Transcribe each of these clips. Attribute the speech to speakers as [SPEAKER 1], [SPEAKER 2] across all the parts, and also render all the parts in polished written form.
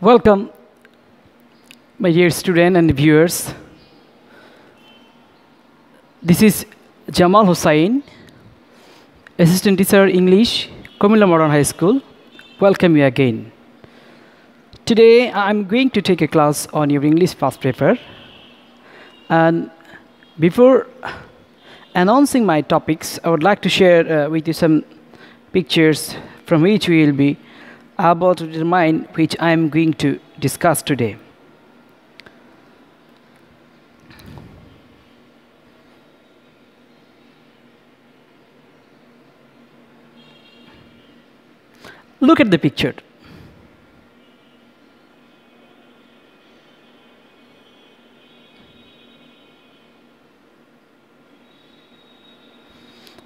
[SPEAKER 1] Welcome, my dear student and viewers. This is Jamal Hussain, Assistant Teacher English, Comilla Modern High School. Welcome you again. Today I'm going to take a class on your English past paper. And before announcing my topics, I would like to share with you some pictures from which we will be able to determine which I am going to discuss today. Look at the picture.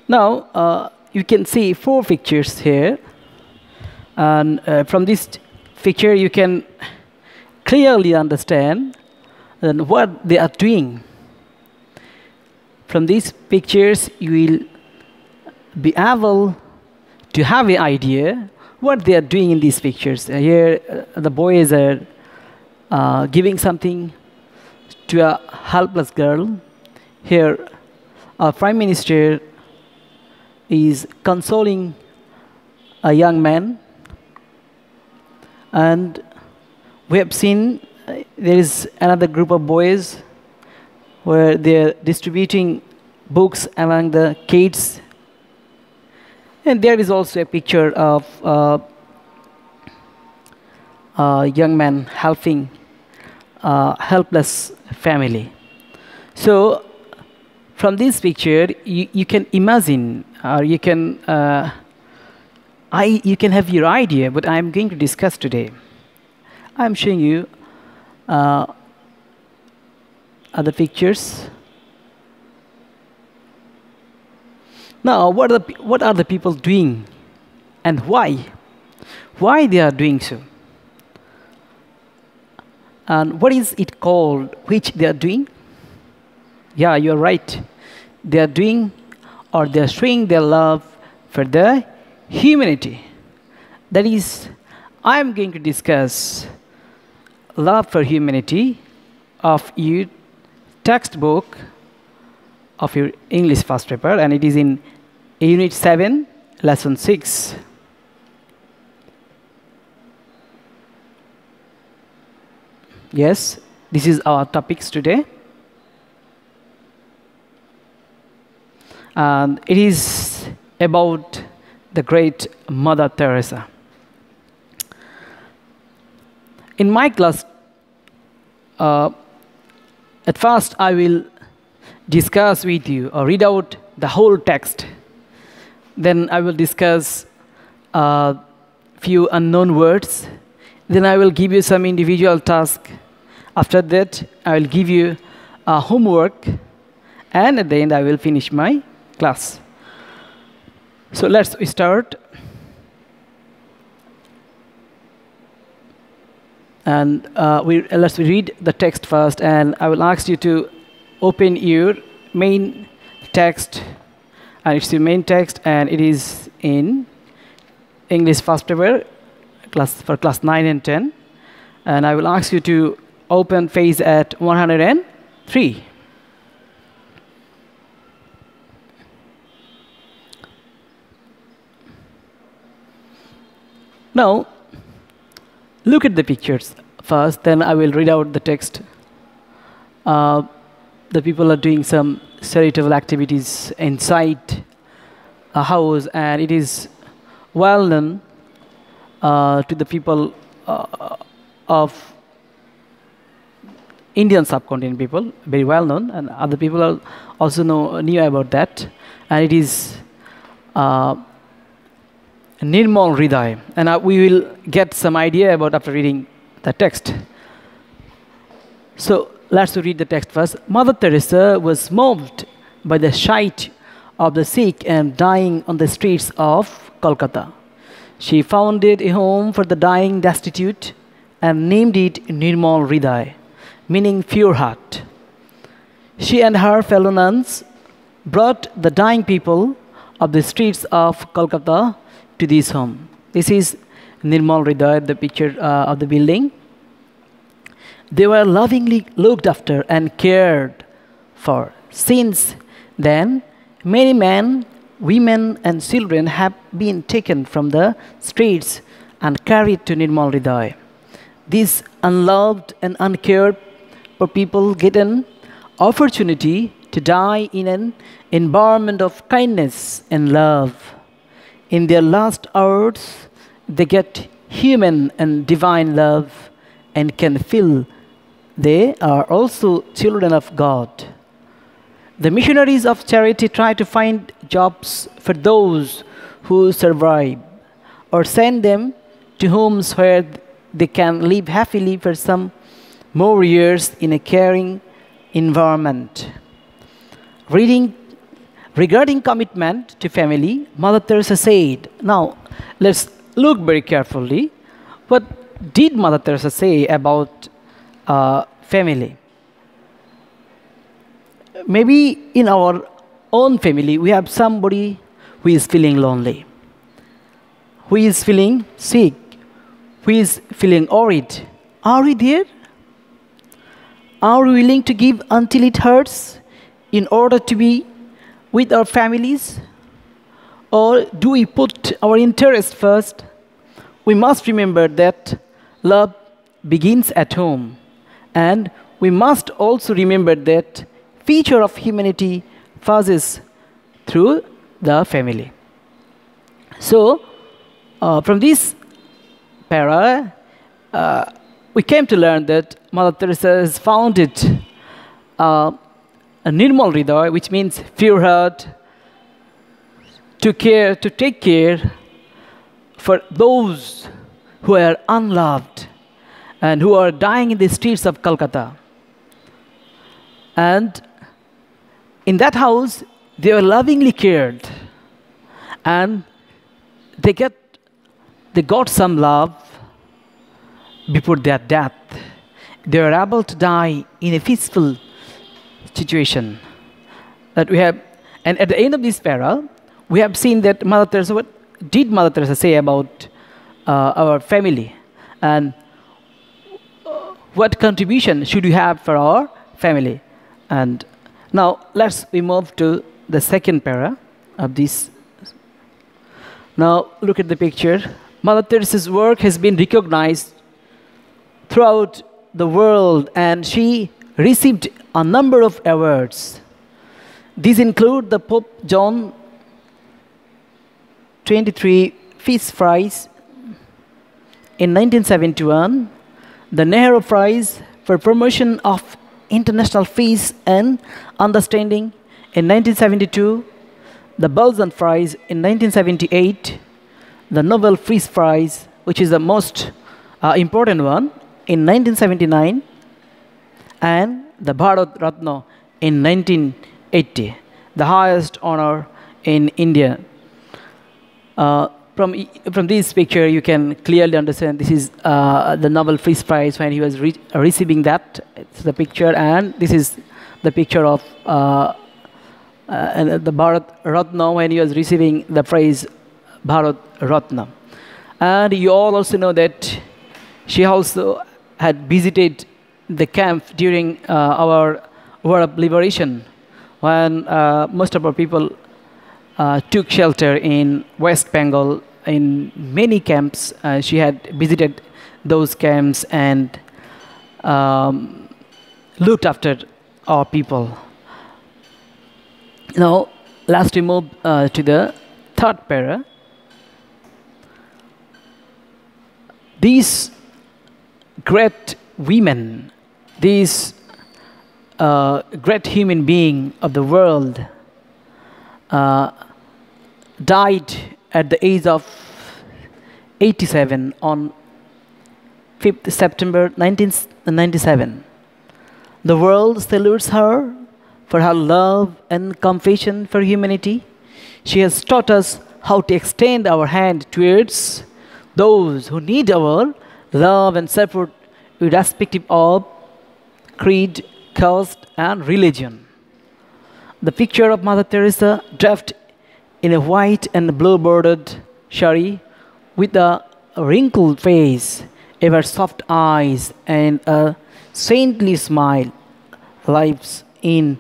[SPEAKER 1] Now, you can see 4 pictures here. And from this picture, you can clearly understand what they are doing. From these pictures, you will be able to have an idea what they are doing in these pictures. Here, the boys are giving something to a helpless girl. Here, our Prime Minister is consoling a young man. And we have seen there is another group of boys where they're distributing books among the kids. And there is also a picture of a young man helping a helpless family. So from this picture, you can imagine, or you can have your idea what I'm going to discuss today. I'm showing you other pictures. Now, what are the people doing, and why? Why they are doing so? And what is it called which they are doing? Yeah, you're right. They are doing, or they are showing their love for the humanity. That is, I am going to discuss love for humanity of your textbook of your English first paper, and it is in Unit 7, Lesson 6. Yes, this is our topics today. And it is about the great Mother Teresa. In my class, at first I will discuss with you or read out the whole text. Then I will discuss a few unknown words. Then I will give you some individual task. After that, I will give you a homework. And at the end, I will finish my class. So let's start. And let's read the text first. And I will ask you to open your main text. And it's the main text, and it is in English first paper for class 9 and 10. And I will ask you to open page at 103. Now, look at the pictures first, then I will read out the text. The people are doing some charitable activities inside a house, and it is well known to the people of Indian subcontinent people, very well known, and other people also knew about that. And it is Nirmal Hriday, and we will get some idea about after reading the text. So let's read the text first. Mother Teresa was moved by the sight of the sick and dying on the streets of Kolkata. She founded a home for the dying destitute and named it Nirmal Hriday, meaning pure heart. She and her fellow nuns brought the dying people of the streets of Kolkata to this home. This is Nirmal Hriday, the picture of the building. They were lovingly looked after and cared for. Since then, many men, women, and children have been taken from the streets and carried to Nirmal Hriday. These unloved and uncared for people get an opportunity to die in an environment of kindness and love. In their last hours, they get human and divine love and can feel they are also children of God. The missionaries of charity try to find jobs for those who survive or send them to homes where they can live happily for some more years in a caring environment. Regarding commitment to family, Mother Teresa said, now let's look very carefully. What did Mother Teresa say about family? Maybe in our own family, we have somebody who is feeling lonely, who is feeling sick, who is feeling worried. Are we there? Are we willing to give until it hurts in order to be with our families? Or do we put our interest first? We must remember that love begins at home. And we must also remember that future of humanity passes through the family. So, from this para, we came to learn that Mother Teresa has founded a Nirmal Hriday, which means pure heart, to take care for those who are unloved and who are dying in the streets of Calcutta. And in that house, they were lovingly cared, and they got some love before their death. They were able to die in a peaceful situation. That we have, and at the end of this para, we have seen that Mother Teresa, what did Mother Teresa say about our family, and what contribution should we have for our family? And now we move to the second para of this. Now look at the picture. Mother Teresa's work has been recognized throughout the world, and she received a number of awards. These include the Pope John XXIII Peace Prize in 1971, the Nehru Prize for Promotion of International Peace and Understanding in 1972, the Belsen Prize in 1978, the Nobel Peace Prize, which is the most important one, in 1979, and the Bharat Ratna in 1980, the highest honor in India. From this picture, you can clearly understand this is the Nobel Peace Prize when he was receiving that. It's the picture, and this is the picture of the Bharat Ratna when he was receiving the prize Bharat Ratna. And you all also know that she also had visited the camp during our War of Liberation, when most of our people took shelter in West Bengal in many camps. She had visited those camps and looked after our people. Now, last we move to the third para. These great women, these great human being of the world, died at the age of 87 on 5th September 1997. The world salutes her for her love and compassion for humanity. She has taught us how to extend our hand towards those who need our love and support, irrespective of creed, caste, and religion. The picture of Mother Teresa draped in a white and blue-bordered sari with a wrinkled face, ever soft eyes, and a saintly smile lives in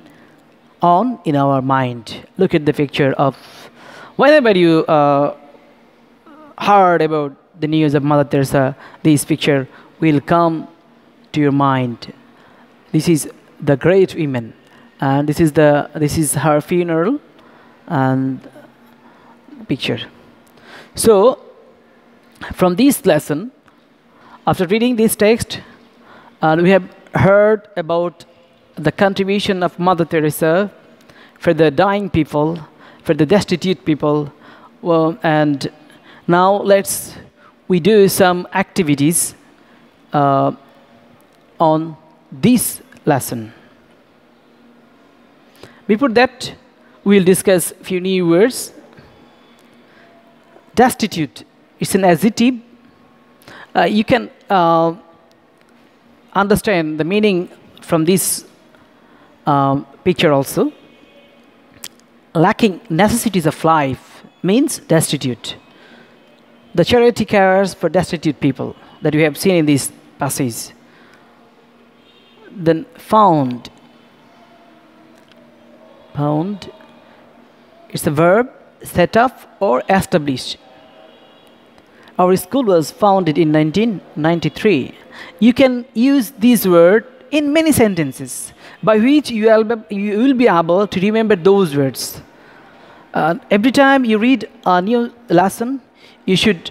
[SPEAKER 1] our mind. Look at the picture of whenever you heard about the news of Mother Teresa, this picture will come to your mind. This is the great woman, and this is her funeral and picture. So, from this lesson, after reading this text, we have heard about the contribution of Mother Teresa for the dying people, for the destitute people, and now we do some activities on this lesson. Before that, we'll discuss a few new words. Destitute, it's an adjective. You can understand the meaning from this picture also. Lacking necessities of life means destitute. The charity cares for destitute people that we have seen in this passage. Then found. Found, it's a verb, set up or established. Our school was founded in 1993. You can use this word in many sentences, by which you will be able to remember those words. Every time you read a new lesson, you should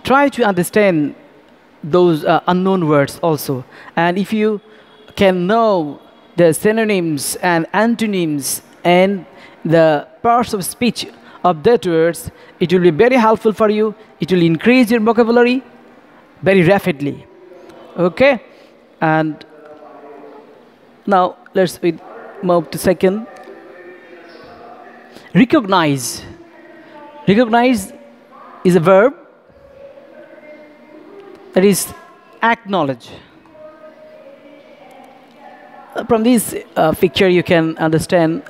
[SPEAKER 1] try to understand those unknown words also. And if you can know the synonyms and antonyms and the parts of speech of that words, it will be very helpful for you. It will increase your vocabulary very rapidly. Okay? And now let's move to second. Recognize. Recognize is a verb that is acknowledge. From this picture you can understand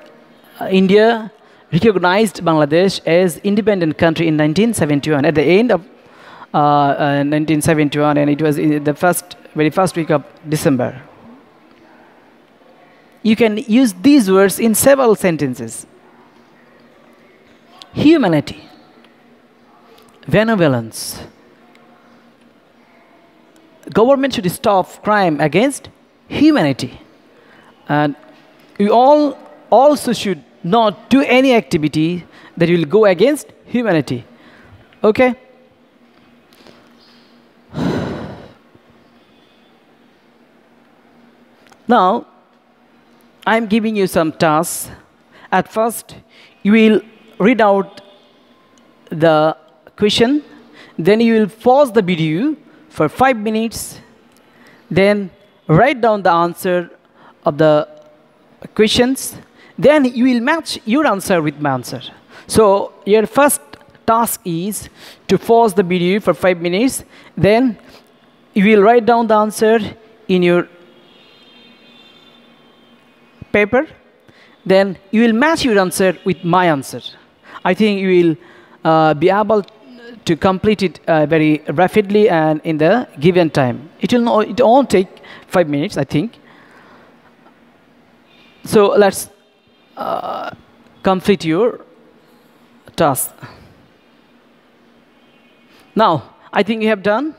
[SPEAKER 1] India recognized Bangladesh as independent country in 1971 at the end of 1971, and it was in the very first week of December. You can use these words in several sentences. Humanity, benevolence. Government should stop crime against humanity, and we all also should not do any activity that will go against humanity. Okay? Now, I'm giving you some tasks. At first, you will read out the question, then you will pause the video for 5 minutes, then write down the answer of the questions, then you will match your answer with my answer. So your first task is to pause the video for 5 minutes, then you will write down the answer in your paper, then you will match your answer with my answer. I think you will be able to complete it very rapidly and in the given time. It won't take 5 minutes, I think. So let's complete your task. Now, I think you have done.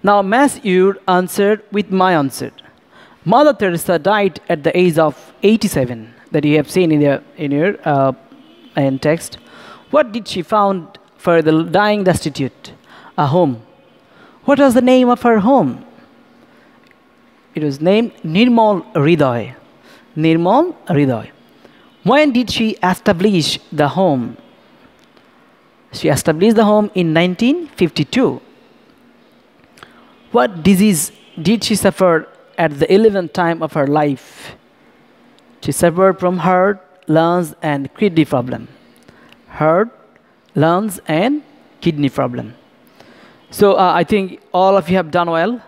[SPEAKER 1] Now match your answer with my answer. Mother Teresa died at the age of 87, that you have seen in your text. What did she found for the dying destitute? A home. What was the name of her home? It was named Nirmal Hriday. Nirmal Hriday. When did she establish the home? She established the home in 1952. What disease did she suffer at the 11th time of her life? She suffered from heart, lungs, and kidney problem. Heart, lungs, and kidney problem. So I think all of you have done well,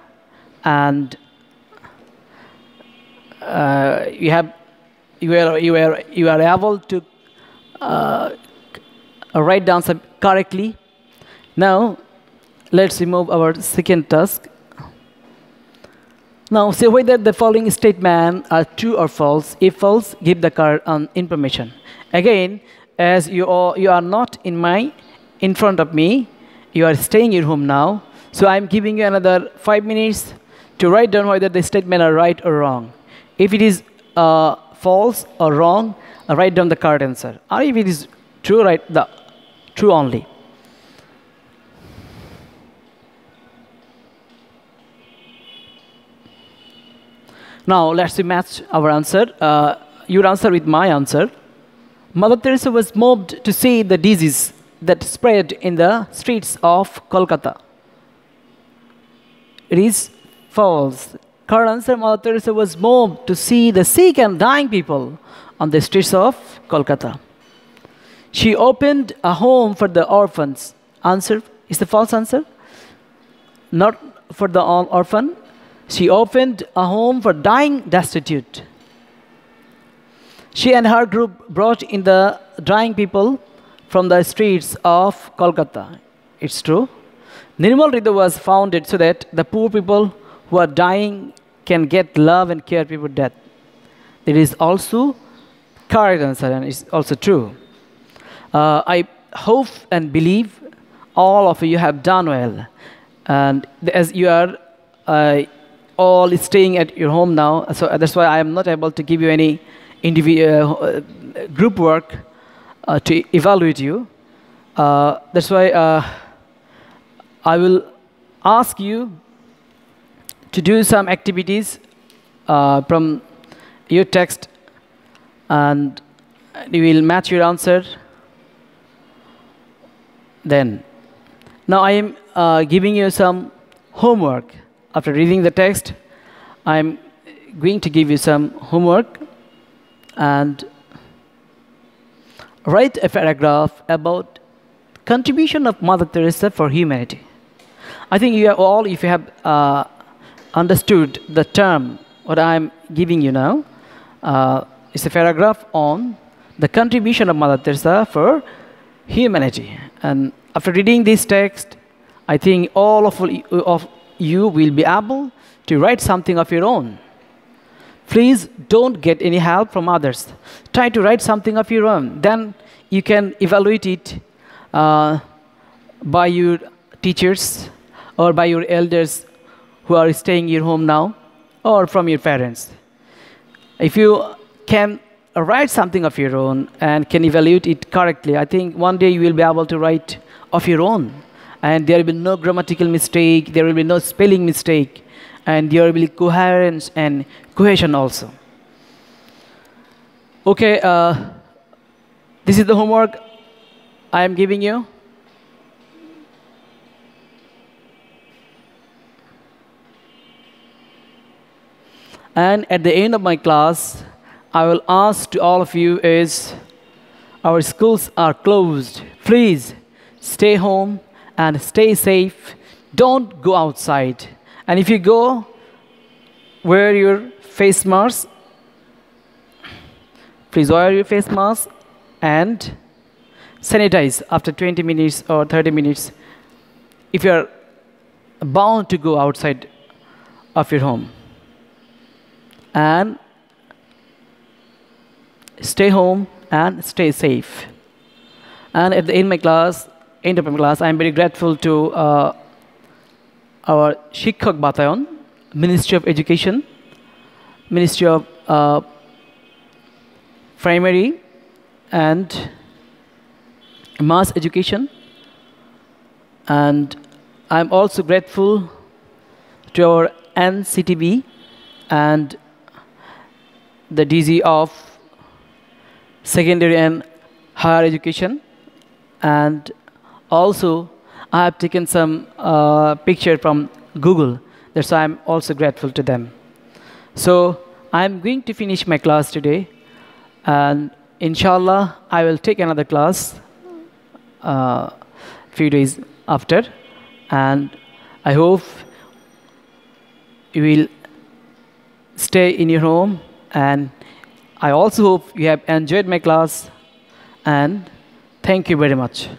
[SPEAKER 1] and you are able to write down some correctly. Now let's remove our second task. Now say whether the following statements are true or false. If false, give the correct information. Again, as you are not in front of me, you are staying at home now. So I'm giving you another 5 minutes to write down whether the statement are right or wrong. If it is false or wrong, write down the correct answer. Or if it is true, write the true only. Now let's match our answer. Your answer with my answer. Mother Teresa was moved to see the disease that spread in the streets of Kolkata. It is false. Correct answer, Mother Teresa was moved to see the sick and dying people on the streets of Kolkata. She opened a home for the orphans. Answer is the false answer. Not for the orphan. She opened a home for dying destitute. She and her group brought in the dying people from the streets of Kolkata. It's true. Nirmal Hriday was founded so that the poor people who are dying can get love and care before death. It is also correct answer and it's also true. I hope and believe all of you have done well. And as you are all staying at your home now, so that's why I am not able to give you any individual group work to evaluate you. That's why I will ask you to do some activities from your text, and you will match your answer. Then, now I am giving you some homework. After reading the text, I am going to give you some homework and write a paragraph about contribution of Mother Teresa for humanity. I think you have all, if you have understood the term what I am giving you now, it's a paragraph on the contribution of Mother Teresa for humanity. And after reading this text, I think all of you will be able to write something of your own. Please don't get any help from others. Try to write something of your own. Then you can evaluate it by your teachers or by your elders who are staying in your home now, or from your parents. If you can write something of your own and can evaluate it correctly, I think one day you will be able to write of your own. And there will be no grammatical mistake, there will be no spelling mistake, and there will be coherence and cohesion also. Okay, this is the homework I am giving you. And at the end of my class, I will ask to all of you is, our schools are closed. Please stay home and stay safe. Don't go outside. And if you go, wear your face mask. Please wear your face mask and sanitize after 20 minutes or 30 minutes if you are bound to go outside of your home. And stay home and stay safe. And at the end of my class, I am very grateful to our Shikkak Batayon, Ministry of Education, Ministry of Primary and Mass Education. And I am also grateful to our NCTB and the DG of Secondary and Higher Education. And also, I have taken some picture from Google. That's why I'm also grateful to them. So I'm going to finish my class today. And inshallah, I will take another class few days after. And I hope you will stay in your home. And I also hope you have enjoyed my class. And thank you very much.